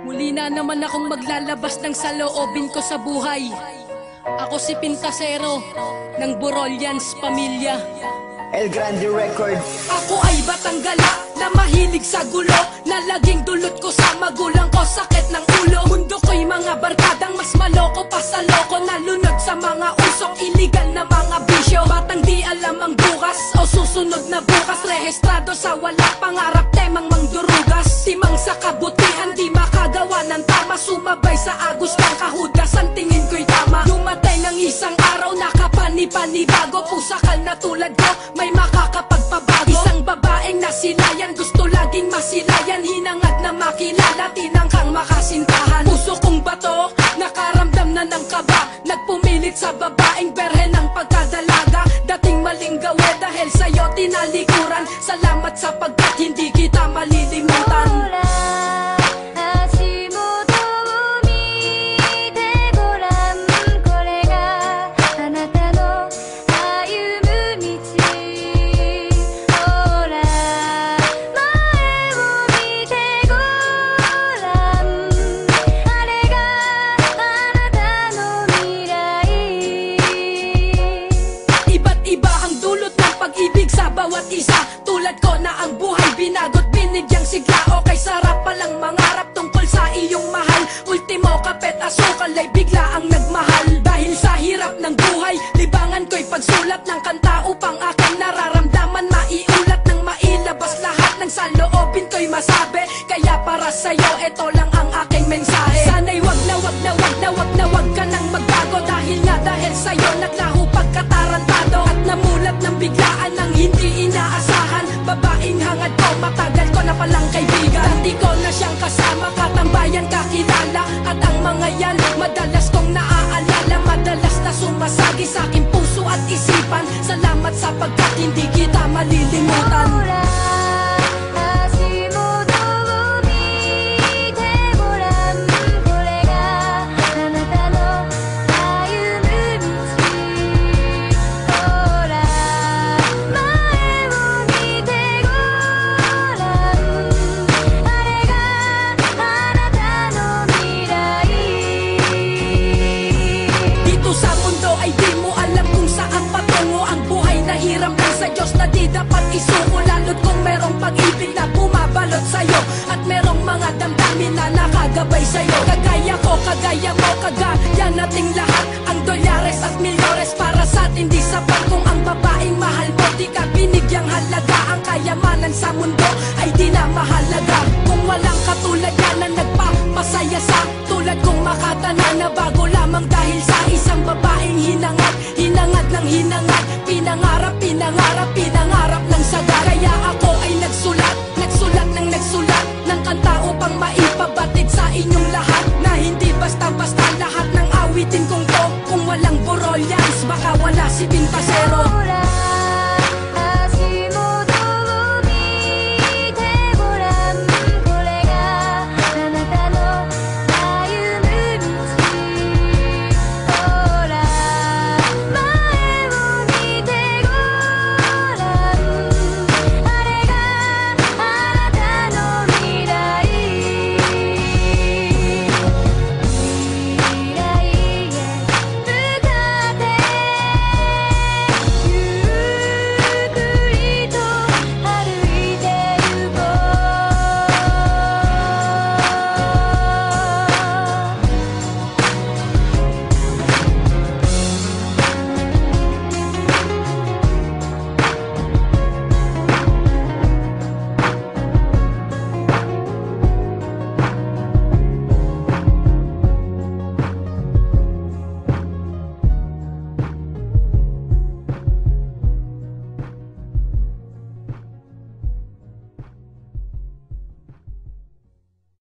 Muli na naman akong maglalabas ng saloobin ko sa buhay. Ako si Pintasero ng Borolyans Pamilya. El Grande Records. Ako ay Batanggala na mahilig sa gulo, na laging dulot ko sa magulang ko sakit ng ulo. Mundo ko'y mga barkadang mas maloko pa sa loko, nalunod sa mga usok iligal na mga bisyo. Batang di alam ang bukas o susunod na bukas, rehistrado sa wala pangarap, temang mangdurugas. Timang sa kabutihan di makagawa ng tama, sumabay sa agos ng kahudas, ang tingin ko'y tama. Dumatay ng isang araw nakapani-panibago, pusakal na tulad ko may makakapagpabago. Isang babaeng nasilayan, gusto laging masilayan, hinangad na makilala, tinangkang makasintahan. Puso kong bato, nakaramdam na ng kaba, nagpumilit sa babaeng berhe ng pagkadalaga. Dating maling gawe dahil sa'yo tinalikuran, salamat sapagkat hindi kita malilimutan. Bawat isa, tulad ko na ang buhay binagot, binigyang sigla. Okay, sarap palang mangarap tungkol sa iyong mahal. Ultimo kapet asukal ay bigla ang nagmahal. Dahil sa hirap ng buhay, libangan ko'y pagsulat ng kanta upang aking nararamdaman maiulat ng mailabas lahat ng saloobin ko'y masabi. Kaya para sa'yo, eto lang ang aking mensahe. Sana'y wag ka nang magbago, dahil sa'yo naglaho pagkatarantado at namulat ng biglaan ng hindi inaasahan. Babaeng hangad ko, matagal ko na palang kaibigan. Dati ko na siyang kasama, katambayan, kakilala, at ang mga yan madalas kong naaalala. Madalas na sumasagi sa aking puso at isipan. Salamat sapagkat hindi kita malilimutan. Hiram lang sa Diyos na di dapat isuko, lalo't kung merong pag-ibig na bumabalot sa'yo, at merong mga damdamin na nakagabay sa'yo. Kagaya ko, kagaya mo, kagaya nating lahat.